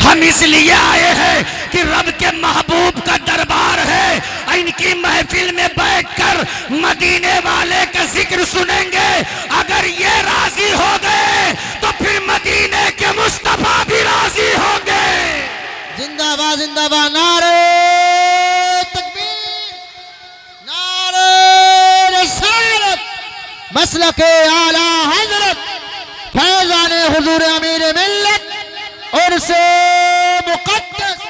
हम इसलिए आए हैं कि रब के महबूब का दरबार है। इनकी महफिल में बैठकर मदीने वाले का जिक्र सुनेंगे। अगर ये राजी हो गए तो फिर मदीने के मुस्तफा भी राजी होंगे। जिंदाबाद जिंदाबाद, नारे तकबीर, नारे रिसालत, मसलके आला हजरत फैजान हुजूर अमीर मिल्लत और से मुक़द्दस।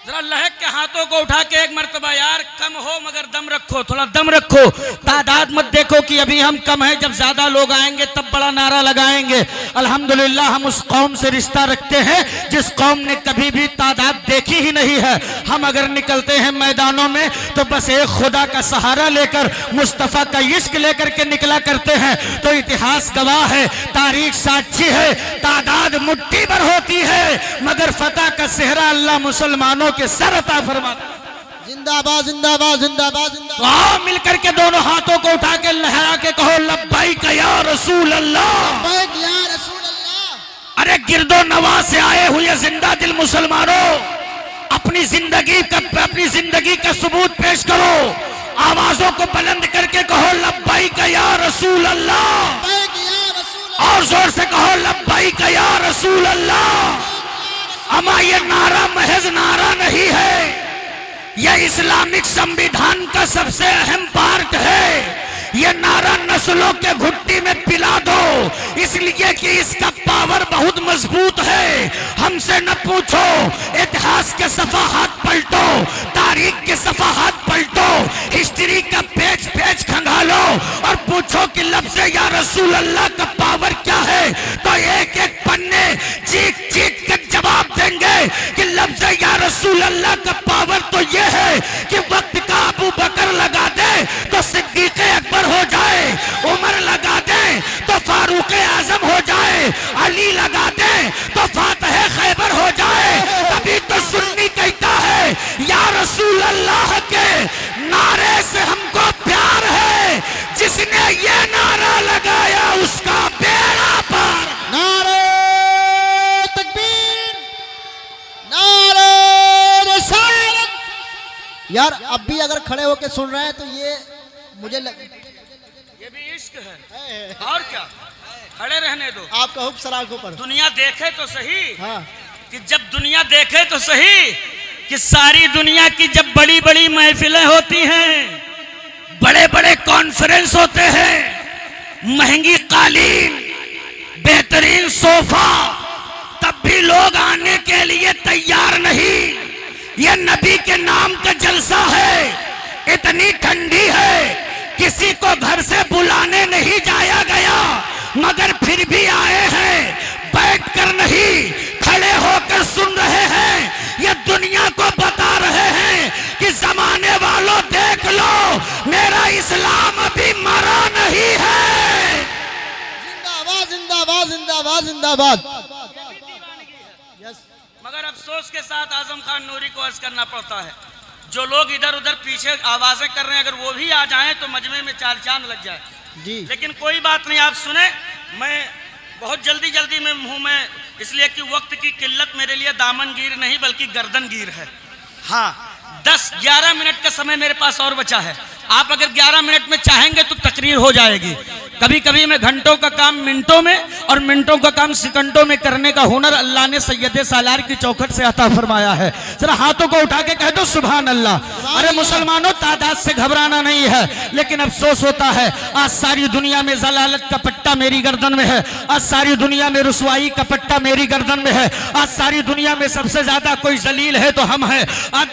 जरा लहक के हाथों को उठा के एक मर्तबा यार, कम हो मगर दम रखो, थोड़ा दम रखो। तादाद मत देखो कि अभी हम कम हैं, जब ज्यादा लोग आएंगे तब बड़ा नारा लगाएंगे। अल्हम्दुलिल्लाह हम उस कौम से रिश्ता रखते हैं जिस कौम ने कभी भी तादाद देखी ही नहीं है। हम अगर निकलते हैं मैदानों में तो बस एक खुदा का सहारा लेकर, मुस्तफ़ा का इश्क लेकर के निकला करते हैं। तो इतिहास गवाह है, तारीख साक्षी है, तादाद मुट्ठी भर होती है मगर फतह का सेहरा अल्लाह मुसलमानों के सर अता फरमाता। जिंदाबाद जिंदाबाद जिंदाबाद जिंदाबाद। आओ मिलकर के दोनों हाथों को उठा के लहरा के कहो लब्बैक या रसूल अल्लाह। लब्बैक या रसूल अल्लाह। अरे गिरदो नवा से आए हुए जिंदा दिल मुसलमानों, अपनी जिंदगी का सबूत पेश करो। आवाजों को बुलंद करके कहो लब्बैक या रसूल अल्लाह। लब्बैक या रसूल अल्लाह। और जोर से कहो लब्बैक या रसूल अल्लाह। अमा ये नारा महज नारा नहीं है, यह इस्लामिक संविधान का सबसे अहम पार्ट है। यह नारा नस्लों के घुट्टी में पिला दो, इसलिए कि इसका पावर बहुत मजबूत है। हमसे न पूछो, इतिहास के सफाहात पलटो, तारीख के सफाहात पलटो, हिस्ट्री का पेज पेज खंगालो और पूछो कि लफ्ज़ या रसूल अल्लाह का पावर क्या है। तो एक एक पन्ने चीख चीख कर जवाब देंगे कि लफ्ज़ या रसूल अल्लाह का पावर तो यह है कि वक्त का अबू बकर लगा दे तो सिद्दीक़ अकबर हो जाए, उमर लगा दे तो फारूक आजम हो जाए, अली लगा दे तो फातह खैबर हो जाए। तभी तो सुन्नी कहता है या रसूल अल्लाह के नारे से हमको प्यार है, जिसने ये नारा लगाया उसका बेड़ा पार। नारे तकबीर, नारे रिसालत। यार अब भी अगर खड़े होके सुन रहे हैं तो ये मुझे ये भी इश्क है और क्या, खड़े रहने दो। आपका हुक्म सर आंखों पर। दुनिया देखे तो सही, हाँ कि जब दुनिया देखे तो सही कि सारी दुनिया की जब बड़ी बड़ी महफिलें होती हैं, बड़े बड़े कॉन्फ्रेंस होते हैं, महंगी कालीन, बेहतरीन सोफा, तब भी लोग आने के लिए तैयार नहीं। यह नबी के नाम का जलसा है, इतनी ठंडी है, किसी को घर से बुलाने नहीं जाया गया मगर फिर भी आए हैं। बैठकर नहीं, खड़े होकर सुन रहे हैं, ये दुनिया को बता रहे हैं कि जमाने वालों देख लो, मेरा इस्लाम अभी मरा नहीं है। जिंदाबाद जिंदाबाद जिंदाबाद जिंदाबाद। मगर अफसोस के साथ आजम खान नूरी को अर्ज करना पड़ता है, जो लोग इधर उधर पीछे आवाजें कर रहे हैं, अगर वो भी आ जाएं तो मजमे में चार चांद लग जाए जी। लेकिन कोई बात नहीं, आप सुने। मैं बहुत जल्दी में हूँ मैं, इसलिए कि वक्त की किल्लत मेरे लिए दामनगीर नहीं बल्कि गर्दनगीर है। हाँ, 10-11 मिनट का समय मेरे पास और बचा है। आप अगर 11 मिनट में चाहेंगे तो तकरीर हो जाएगी। कभी कभी मैं घंटों का काम मिनटों में और मिनटों का काम सेकंडों में करने का हुनर अल्लाह ने सैयद सालार की चौखट से अता फरमाया है। जरा हाथों को उठा के कह दो सुभान अल्लाह। अरे मुसलमानों, तादाद से घबराना नहीं है, लेकिन अफसोस होता है आज सारी दुनिया में जलालत का पट्टा मेरी गर्दन में है, आज सारी दुनिया में रुसवाई का पट्टा मेरी गर्दन में है, आज सारी दुनिया में सबसे ज्यादा कोई जलील है तो हम हैं, आज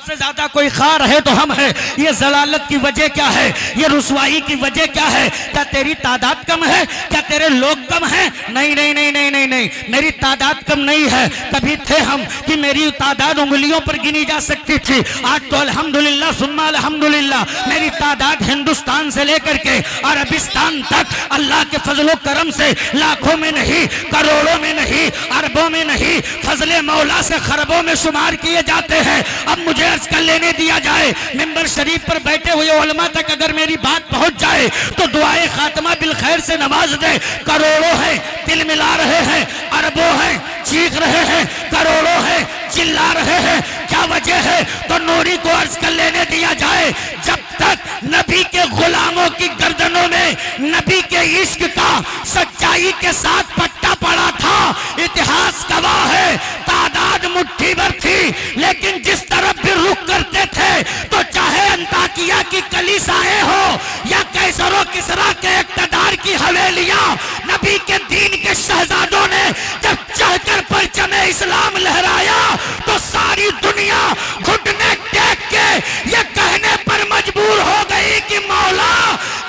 सबसे ज्यादा कोई खार है तो हम हैं। ये जलालत की वजह क्या है, ये रुसवाई की वजह क्या है? क्या तेरी तादाद कम है? क्या तेरे लोग कम हैं? नहीं नहीं नहीं नहीं नहीं नहीं, मेरी तादाद कम नहीं है। कभी थे हम कि मेरी तादाद उंगलियों पर गिनी जा सकती थी, आज तो अल्हम्दुलिल्लाह सुम्मा अल्हम्दुलिल्लाह मेरी तादाद हिंदुस्तान से लेकर के अरबिस्तान तक अल्लाह के फजलो करम से लाखों में नहीं, करोड़ों में नहीं, अरबों में नहीं, फजले मौला से खरबों में शुमार किए जाते हैं। अब मुझे अर्ज कर लेने दिया जाए, मिंबर शरीफ पर बैठे हुए उलमा तक अगर मेरी बात पहुंच जाए तो दुआए खात्मा बिल खैर से नवाज दे। करोड़ों हैं, तिल मिला रहे हैं, अरबों हैं, चीख रहे हैं, करोड़ों हैं, चिल्ला रहे हैं, क्या वजह है? तो नूरी को अर्ज कर लेने दिया जाए। जब तक नबी के गुलामों की गर्दनों में नबी के इश्क का सच्चाई के साथ पट्टा पड़ा था, इतिहास गवाह है, तादाद मुट्ठी भर थी, लेकिन जिस तरफ भी रुख करते थे, तो चाहे अंताकिया की कलीसियाएं हो या कैसरो किसरा के इक़्तिदार की हवेलियां, नबी के दीन के शहजादों ने जब चढ़कर परचमे इस्लाम लहराया, तो सारी दुनिया घुटने टेक के ये कहने पर मजबूर हो गई कि मौला,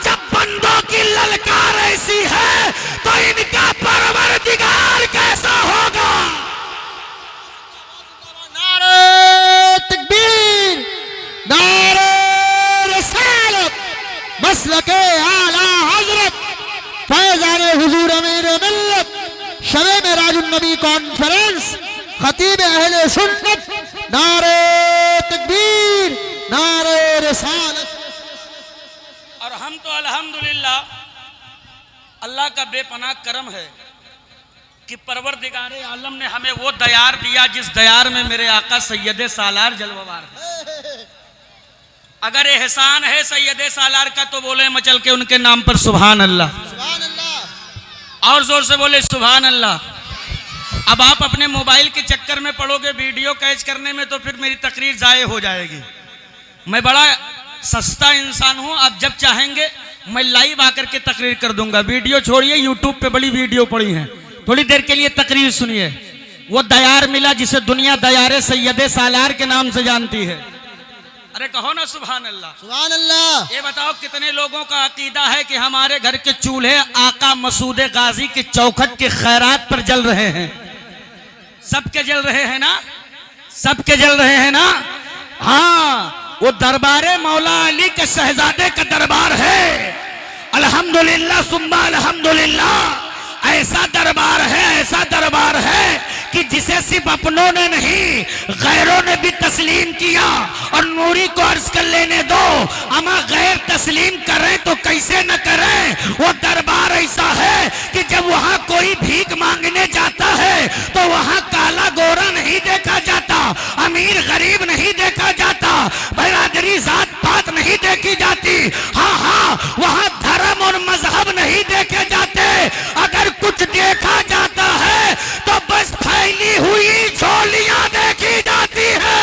जब बंदों की ललकार ऐसी है तो इनका परवरदिगार कैसा होगा? नारे तकबीर, नारे रिसालत, मसलके आला हजरत फैज़ाने हुजूर अमीर मिल्लत, शबे मेराजुन नबी कॉन्फ्रेंस, खतीब अहले सुन्नत, नारे तकबीर, नारे रिसालत। और हम तो अल्हम्दुलिल्लाह अल्लाह का बेपनाह करम है कि परवरदिगारे आलम ने हमें वो दयार दिया जिस दयार में मेरे आका सैयदे सालार जलवार है। अगर एहसान है सैयदे सालार का तो बोले मचल के उनके नाम पर सुभान अल्लाह, सुभान अल्लाह, और जोर से बोले सुभान अल्लाह। अब आप अपने मोबाइल के चक्कर में पड़ोगे वीडियो कैच करने में तो फिर मेरी तकरीर जाये हो जाएगी। मैं बड़ा सस्ता इंसान हूं, आप जब चाहेंगे मैं लाइव आकर के तकरीर कर दूंगा। वीडियो छोड़िए, यूट्यूब पे बड़ी वीडियो पड़ी है, थोड़ी देर के लिए तकरीर सुनिए। वो दयार मिला जिसे दुनिया दयारे सैयदे सालार के नाम से जानती है। अरे कहो ना सुभान अल्लाह, सुभान अल्लाह। ये बताओ कितने लोगों का अकीदा है कि हमारे घर के चूल्हे आका मसूद गाजी की चौखट के खैरात पर जल रहे हैं? सबके जल रहे हैं ना, सबके जल रहे हैं ना। हाँ, वो दरबारे मौला अली के शहजादे का दरबार है। अल्हम्दुलिल्लाह सुम्मा अल्हम्दुलिल्लाह। ऐसा दरबार है, ऐसा दरबार है कि जिसे सिर्फ अपनों ने नहीं गैरों ने भी तस्लीम किया। और नूरी को अर्ज कर लेने दो, अमा गैर तस्लीम करें तो कैसे न करें। वो दरबार ऐसा है कि जब वहां कोई भीख मांगने जाता है तो वहां काला गोरा नहीं देखा जाता, अमीर गरीब नहीं देखा जाता, बरादरी जात पात नहीं देखी जाती। हाँ हाँ, वहां धर्म और मजहब नहीं देखे जाते। अगर कुछ देखा जाता है तो बस फैली हुई झोलियां देखी जाती है।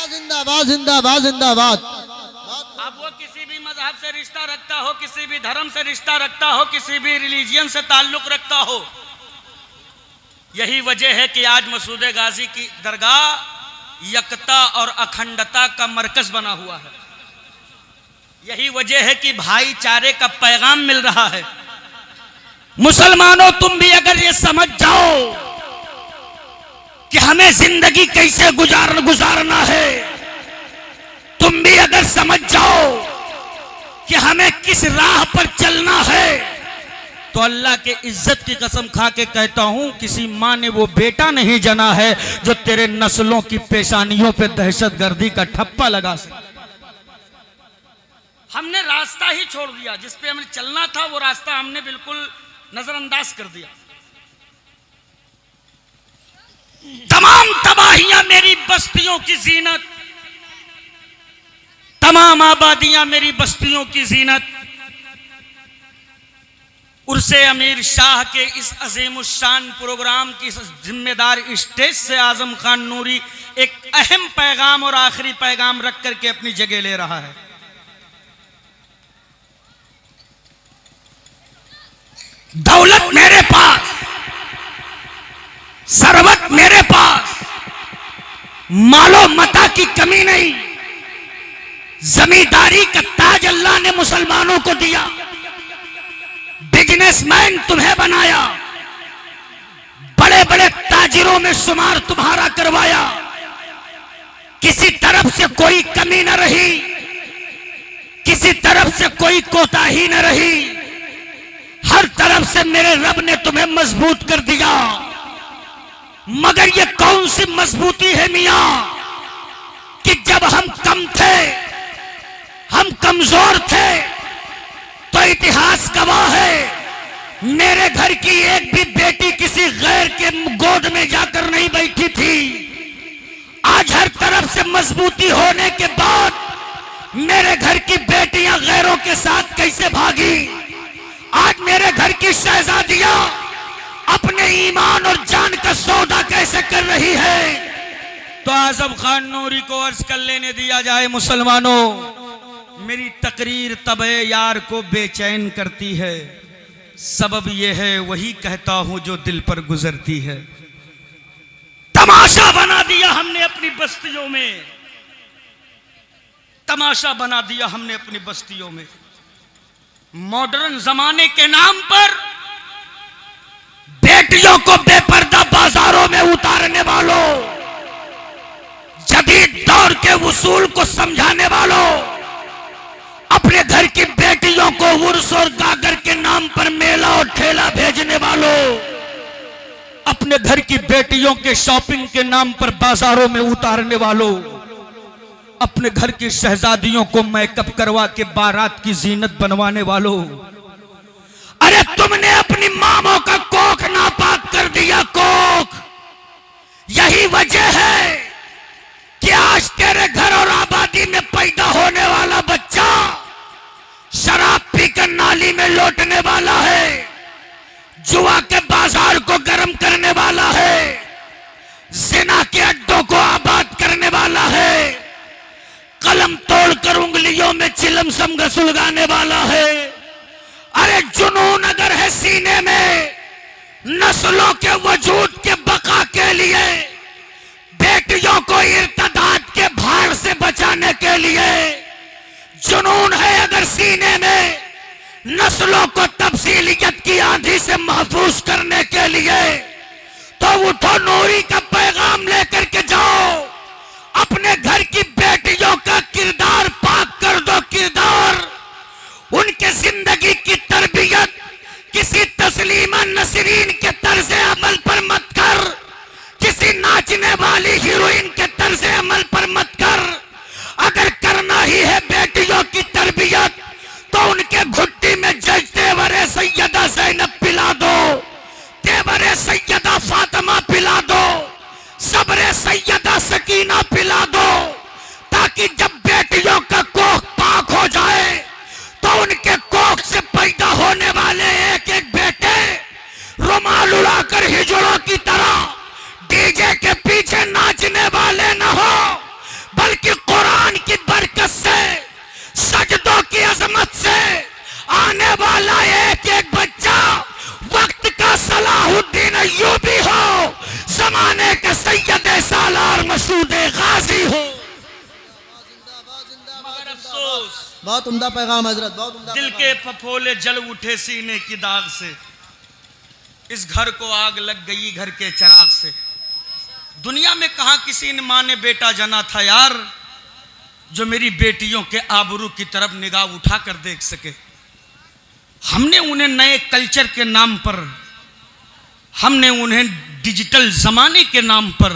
जिंदाबाद जिंदाबाद जिंदाबाद जिंदाबाद। अब वो किसी भी मजहब से रिश्ता रखता हो, किसी भी धर्म से रिश्ता रखता हो, किसी भी रिलीजियन से ताल्लुक रखता हो, यही वजह है कि आज मसूद गाजी की दरगाह यकता और अखंडता का मरकज बना हुआ है। यही वजह है कि भाईचारे का पैगाम मिल रहा है। मुसलमानों, तुम भी अगर ये समझ जाओ कि हमें जिंदगी कैसे गुजारना है, तुम भी अगर समझ जाओ कि हमें किस राह पर चलना है, तो अल्लाह के इज्जत की कसम खा के कहता हूं, किसी माँ ने वो बेटा नहीं जना है जो तेरे नस्लों की पेशानियों पे दहशतगर्दी का ठप्पा लगा सके। हमने रास्ता ही छोड़ दिया, जिस पे हमें चलना था वो रास्ता हमने बिल्कुल नजरअंदाज कर दिया। तमाम तबाहियां मेरी बस्तियों की जीनत, तमाम आबादियां मेरी बस्तियों की जीनत। उर्से अमीर शाह के इस अजीमुशान प्रोग्राम की जिम्मेदार स्टेज से आजम खान नूरी एक अहम पैगाम और आखिरी पैगाम रख करके अपनी जगह ले रहा है। दौलत मेरे पास, सरवत मेरे पास, मालो मता की कमी नहीं, जमींदारी का ताज अल्लाह ने मुसलमानों को दिया, बिजनेसमैन तुम्हें बनाया, बड़े बड़े ताजिरों में शुमार तुम्हारा करवाया, किसी तरफ से कोई कमी न रही, किसी तरफ से कोई कोताही न रही, हर तरफ से मेरे रब ने तुम्हें मजबूत कर दिया। मगर ये कौन सी मजबूती है मियां कि जब हम कम थे, हम कमजोर थे, तो इतिहास गवाह है मेरे घर की एक भी बेटी किसी गैर के गोद में जाकर नहीं बैठी थी। आज हर तरफ से मजबूती होने के बाद मेरे घर की बेटियां गैरों के साथ कैसे भागी। आज मेरे घर की शहजादियां अपने ईमान और जान का सौदा कैसे कर रही है। तो आजम खान नूरी को अर्ज कर लेने दिया जाए। मुसलमानों, मेरी तकरीर तबे यार को बेचैन करती है, सबब यह है वही कहता हूं जो दिल पर गुजरती है। तमाशा बना दिया हमने अपनी बस्तियों में, तमाशा बना दिया हमने अपनी बस्तियों में। मॉडर्न जमाने के नाम पर बेटियों को बेपर्दा बाजारों में उतारने वालों, जदीद दौर के उसूल को समझाने वालों, अपने घर की बेटियों को उर्स और गागर के नाम पर मेला और ठेला भेजने वालों, अपने घर की बेटियों के शॉपिंग के नाम पर बाजारों में उतारने वालों, अपने घर की शहजादियों को मेकअप करवा के बारात की जीनत बनवाने वालों, अरे तुमने अपनी मामों का कोख नापाक कर दिया। कोख, यही वजह है कि आज तेरे घर और आबादी में पैदा होने वाला बच्चा शराब पीकर नाली में लौटने वाला है, जुआ के बाजार को गर्म करने वाला है, जिना के अड्डों को आबाद करने वाला है, कलम तोड़कर उंगलियों में चिलम सुलगाने वाला है। अरे जुनून अगर है सीने में, नस्लों के वजूद के बका के लिए, बेटियों को इर्तदाद के भार से बचाने के लिए, जुनून है अगर सीने में, नस्लों को तफसीलियत की आंधी से महफूज करने के लिए, तो उठो नूरी का पैगाम लेकर के जाओ। अपने घर की बेटियों का किरदार पाक कर दो। किरदार, उनके जिंदगी की तरबियत किसी तस्लीमा नसरीन के तर्ज अमल पर मत कर, किसी नाचने वाली हीरोइन के तर्ज अमल पर मत कर। अगर करना ही है बेटियों की तरबियत, तो उनके घुट्टी में जज तेवरे सैयदा ज़ैनब पिला दो, तेवरे सैयदा फातिमा पिला दो, सबरे सैयदा सकीना पिला दो, ताकि जब बेटियों का कोख पाक हो जाए तो उनके कोख से पैदा होने वाले एक एक बेटे रुमाल उड़ाकर हिजड़ों की तरह डीजे के पीछे नाचने वाले न हो, बल्कि कुरान की बरकत से, सजदों की अजमत से आने वाला एक एक बच्चा वक्त का सलाहुद्दीन अय्यूबी हो, जमाने के सैयद सालार मसूद गाजी हो। मगर अफसोस, बहुत उम्दा पैगाम हजरत, बहुत उम्दा दिल के फफोले जल उठे सीने की दाग से, इस घर को आग लग गई घर के चिराग से। दुनिया में कहां किसी ने मां ने बेटा जना था यार, जो मेरी बेटियों के आबरू की तरफ निगाह उठा कर देख सके। हमने उन्हें नए कल्चर के नाम पर, हमने उन्हें डिजिटल जमाने के नाम पर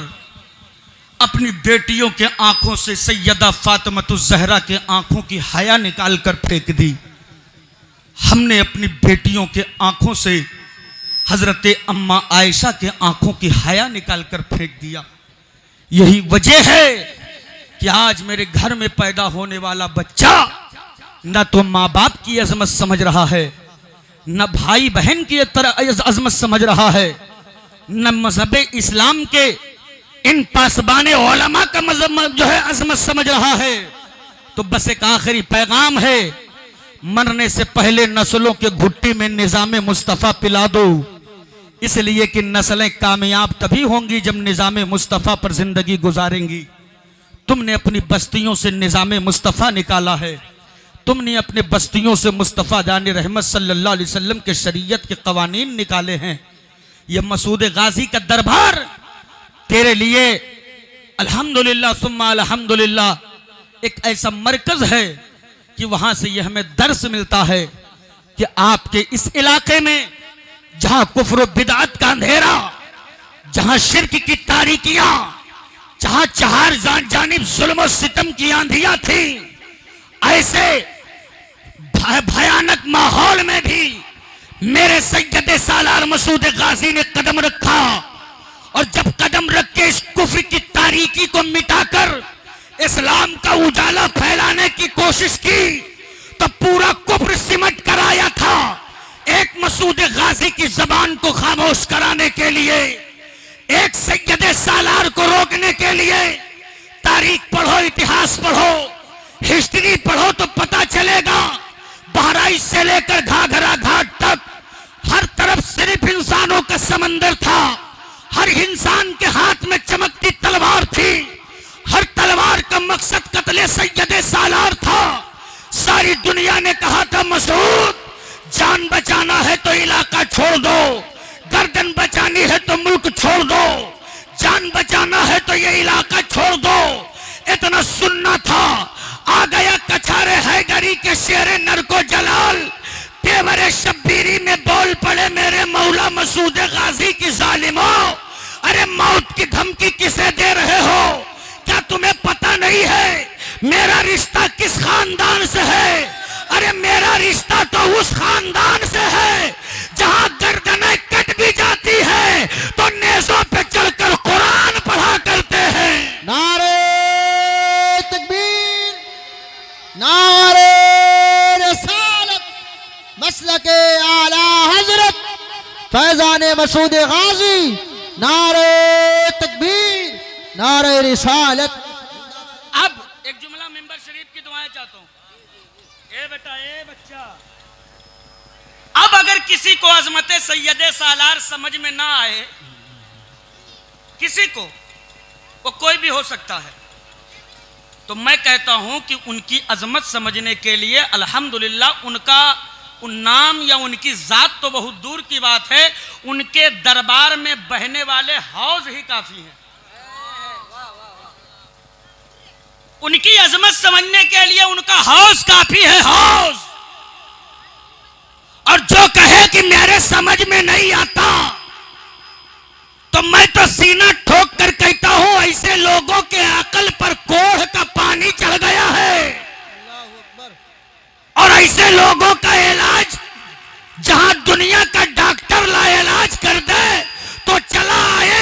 अपनी बेटियों के आंखों से सैयदा फातिमतुज़ ज़हरा के आंखों की हया निकाल कर फेंक दी। हमने अपनी बेटियों के आंखों से हजरत अम्मा आयशा के आंखों की हया निकाल कर फेंक दिया। यही वजह है कि आज मेरे घर में पैदा होने वाला बच्चा न तो माँ बाप की अजमत समझ रहा है, न भाई बहन की अजमत समझ रहा है, न मजहब इस्लाम के इन पासबाने उलमा का मजहब जो है अजमत समझ रहा है। तो बस एक आखिरी पैगाम है, मरने से पहले नस्लों के घुट्टी में निजामे मुस्तफ़ा पिला दो, इसलिए कि नस्लें कामयाब तभी होंगी जब निजामे मुस्तफ़ा पर जिंदगी गुजारेंगी। तुमने अपनी बस्तियों से निजामे मुस्तफ़ा निकाला है, तुमने अपने बस्तियों से मुस्तफ़ा जाने रहमत सल्लल्लाहु अलैहि वसल्लम के शरीयत के कवानीन निकाले हैं। यह मसूद गाजी का दरबार तेरे लिए अल्हम्दुलिल्लाह सुम्मा अल्हम्दुलिल्लाह एक ऐसा मरकज है कि वहां से यह हमें दर्स मिलता है कि आपके इस इलाके में जहां कुफ्र बिदअत का अंधेरा, जहां शिर्क की तारीकियां, जहां चार जानिब जुल्म और सितम की आंधियां थी, ऐसे भयानक माहौल में भी मेरे सैयद सालार मसूद गाजी ने कदम रखा और कोशिश की तो पूरा कुफ्र सिमट कर आया था। एक मसूद गाजी की जबान को खामोश कराने के लिए, एक सैयद सालार को रोकने के लिए तारीख पढ़ो, इतिहास पढ़ो, हिस्ट्री पढ़ो तो पता चलेगा। बहराइच से लेकर घाघरा घाट तक हर तरफ सिर्फ इंसानों का समंदर था। हर इंसान के हाथ में चमकती तलवार थी। हर तलवार का मकसद कत्ले सैयद सालार था। सारी दुनिया ने कहा था मसूद, जान बचाना है तो इलाका छोड़ दो, गर्दन बचानी है तो मुल्क छोड़ दो, जान बचाना है तो ये इलाका छोड़ दो। इतना सुनना था। आ गया कछारे हैदरी के शेरे नरको जलाल, तेवरे शब्बीरी में बोल पड़े मेरे मौला मसूद गाजी की जालिमों। अरे मौत की धमकी किसे दे रहे हो? क्या तुम्हें पता नहीं है मेरा रिश्ता किस खानदान से है? अरे मेरा रिश्ता तो उस खानदान से है जहां गर्दनें कट भी जाती है तो नेज़ों पे चढ़कर कुरान पढ़ा करते हैं। नारे तकबीर, नारे रिसालत, मसलके आला हजरत फैजान मसूद गाजी, नारे तकबीर, नारे रिसालत। अब एक जुमला मिंबर शरीफ की दुआएं चाहता हूं। ए बेटा, ए बच्चा, अब अगर किसी को अजमत सैयद सालार समझ में ना आए, किसी को, वो कोई भी हो सकता है, तो मैं कहता हूं कि उनकी अजमत समझने के लिए अल्हम्दुलिल्लाह उनका उन नाम या उनकी जात तो बहुत दूर की बात है, उनके दरबार में बहने वाले हौज ही काफी हैं। उनकी अजमत समझने के लिए उनका हौज काफी है, हौज। और जो कहे कि मेरे समझ में नहीं आता, तो मैं तो सीना ठोक कर कहता हूं ऐसे लोगों के अकल पर कोढ़ का पानी चढ़ गया है। और ऐसे लोगों का इलाज जहां दुनिया का डॉक्टर लाइलाज कर दे तो चला आए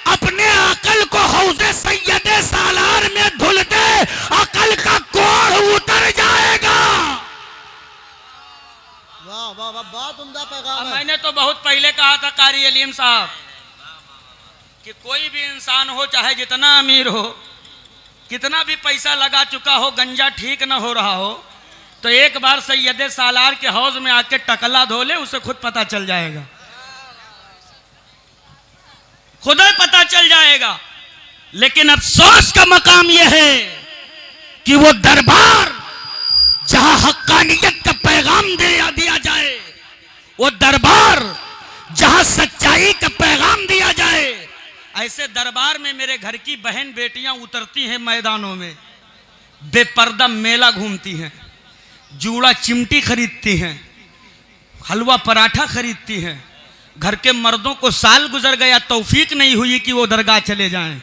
अपने अकल को हौज़े सैयद सालार में धुल दे, अकल का कोढ़ उतर जाएगा। वाह वाह वाह, बहुत उम्दा पैगाम है। मैंने तो बहुत पहले कहा था कारी अलीम साहब कि कोई भी इंसान हो, चाहे जितना अमीर हो, कितना भी पैसा लगा चुका हो, गंजा ठीक ना हो रहा हो, तो एक बार सैयद सालार के हौज में आके टकला धो ले, उसे खुद पता चल जाएगा, खुद ही पता चल जाएगा। लेकिन अफसोस का मकाम यह है कि वो दरबार जहां हक्कानियत का पैगाम दिया जाए, वो दरबार जहां सच्चाई का पैगाम दिया जाए, ऐसे दरबार में मेरे घर की बहन बेटियां उतरती हैं मैदानों में, बेपर्दा मेला घूमती हैं, जूड़ा चिमटी खरीदती हैं, हलवा पराठा खरीदती हैं। घर के मर्दों को साल गुजर गया, तौफीक नहीं हुई कि वो दरगाह चले जाएं,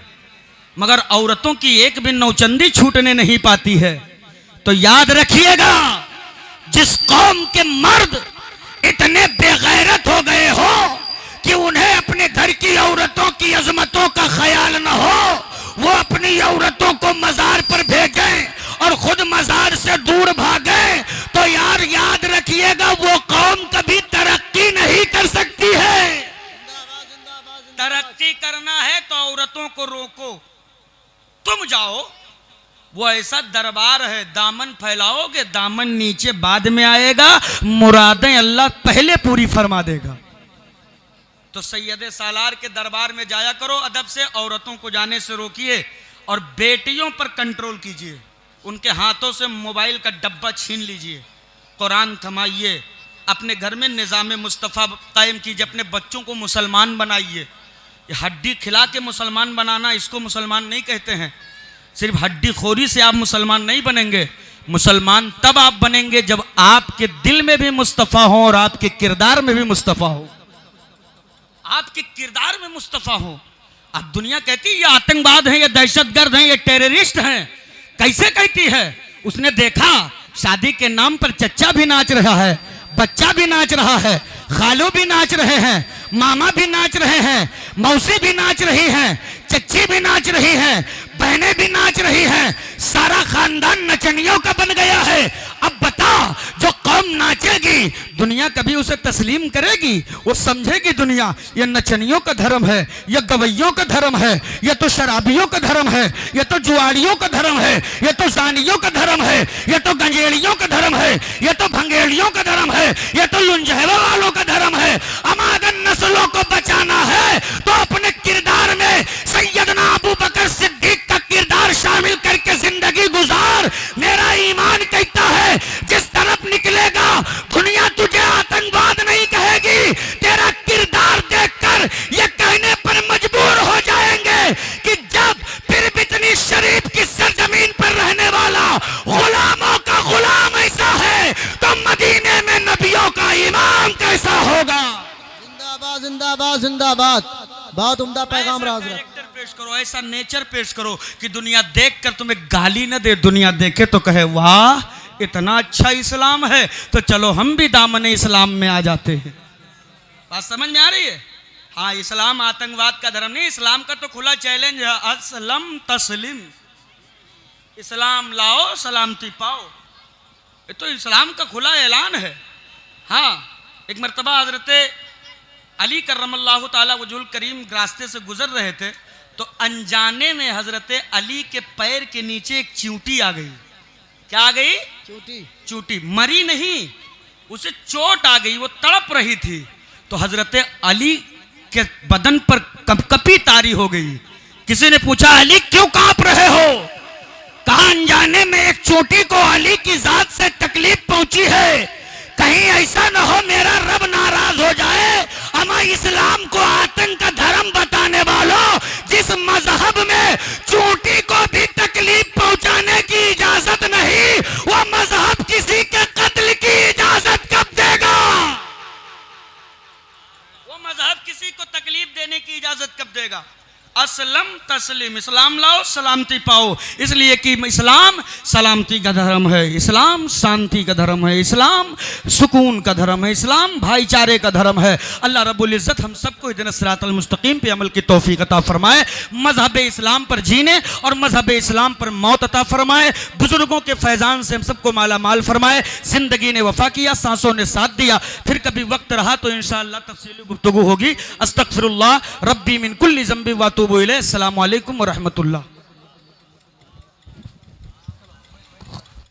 मगर औरतों की एक भी नौचंदी छूटने नहीं पाती है। तो याद रखिएगा, जिस कौम के मर्द इतने बेगैरत हो गए हो कि उन्हें अपने घर की औरतों की अजमतों का ख्याल न हो, वो अपनी औरतों को मजार पर भेजें और खुद मजार से दूर भागे, तो यार याद रखिएगा वो कौम कभी तरक्की नहीं कर सकती है। तरक्की करना है तो औरतों को रोको, तुम जाओ, वो ऐसा दरबार है, दामन फैलाओगे, दामन नीचे बाद में आएगा, मुरादें अल्लाह पहले पूरी फरमा देगा। तो सैयद सालार के दरबार में जाया करो अदब से, औरतों को जाने से रोकिए और बेटियों पर कंट्रोल कीजिए। उनके हाथों से मोबाइल का डब्बा छीन लीजिए, कुरान थमाइए, अपने घर में निज़ाम मुस्तफ़ा कायम कीजिए, अपने बच्चों को मुसलमान बनाइए। हड्डी खिला के मुसलमान बनाना, इसको मुसलमान नहीं कहते हैं। सिर्फ हड्डी खोरी से आप मुसलमान नहीं बनेंगे। मुसलमान तब आप बनेंगे जब आपके दिल में भी मुस्तफ़ा हो और आपके किरदार में भी मुस्तफ़ा हो, आपके किरदार में मुस्तफ़ा हो। अब दुनिया कहती है ये आतंकवाद है, ये दहशतगर्द हैं, ये टेररिस्ट हैं। कैसे कहती है? उसने देखा शादी के नाम पर चच्चा भी नाच रहा है, बच्चा भी नाच रहा है, खालू भी नाच रहे हैं, मामा भी नाच रहे हैं, मौसी भी नाच रही हैं, चच्ची भी नाच रही हैं, बहनें भी नाच रही हैं, सारा खानदान नचनियों का बन गया है। अब बता, जो कौम नाचेगी दुनिया कभी उसे तस्लीम करेगी? वो समझेगी दुनिया ये नचनियों का धर्म है, ये गवैयों का धर्म है, ये तो शराबियों का धर्म है, ये तो जुआड़ियों का धर्म है, ये तो जानियों का धर्म है, ये तो गंजेड़ियों का धर्म है, ये तो भंगेड़ियों का धर्म है, ये तो लुंजहवा वालों का धर्म है। अमागन नस्लों को बचाना है तो अपने किरदार में सैयदना अबू बकर सिद्दीक का किरदार शामिल करके जिंदगी गुजार। मेरा ईमान कहता है जिस तरफ निकलेगा दुनिया तुझे आतंकवाद नहीं कहेगी, तेरा किरदार देखकर ये कहने पर मजबूर हो जाएंगे कि जब फिर बितनी शरीफ की सरजमीन पर रहने वाला गुलामों का गुलाम ऐसा है तो मदीने में नबियों का इमाम कैसा होगा। जिंदाबाद जिंदाबाद जिंदाबाद, बहुत उम्दा पैगाम रहा हजरत। कैरेक्टर पेश करो, ऐसा नेचर पेश करो कि दुनिया देखकर तुम्हें गाली न दे, दुनिया देखे तो कहे वाह इतना अच्छा इस्लाम है, तो चलो हम भी दामन इस्लाम में आ जाते हैं। बात समझ में आ रही है? हाँ, इस्लाम आतंकवाद का धर्म नहीं, इस्लाम का तो खुला चैलेंज है, असलम तस्लिम, इस्लाम लाओ सलामती पाओ, ये तो इस्लाम का खुला ऐलान है। हाँ, एक मर्तबा हजरत अली करमल्लाहु ताला वजुल करीम रास्ते से गुजर रहे थे तो अनजाने में हजरत अली के पैर के नीचे एक चींटी आ गई। क्या आ गई? चींटी। मरी नहीं, उसे चोट आ गई, वो तड़प रही थी। तो हजरत अली के बदन पर कपकपी तारी हो गई। किसी ने पूछा अली क्यों कांप रहे हो? कहा अनजाने में एक चोटी को अली की जात से तकलीफ पहुंची है, कहीं ऐसा न हो मेरा रब नाराज हो जाए। अमा इस्लाम को आतंक का धर्म बताने वालों, जिस मजहब में चोटी को भी तकलीफ पहुंचाने की इजाजत नहीं, वो मजहब किसी के कत्ल की इजाजत कब देगा? वो मजहब किसी को तकलीफ देने की इजाजत कब देगा? असलम तस्लीम, इस्लाम लाओ सलामती पाओ। इसलिए कि इस्लाम सलामती का धर्म है, इस्लाम शांति का धर्म है, इस्लाम सुकून का धर्म है, इस्लाम भाईचारे का धर्म है। अल्लाह रब्बुल इज़्ज़त हम सबको इहदिना सिरातल मुस्तकीम पे अमल की तौफीक अता फरमाए, मजहब इस्लाम पर जीने और मजहब इस्लाम पर मौत अता फरमाए, बुजुर्गों के फैजान से हम सबको माला माल फरमाए। जिंदगी ने वफा किया, सांसों ने साथ दिया, फिर कभी वक्त रहा तो इंशाअल्लाह तफसीली गुफ्तगू होगी। अस्तगफिरुल्लाह रब्बी मिन कुल्ली ज़ंबि व अतूबु इलैह। अस्सलामु अलैकुम व रहमतुल्लाह।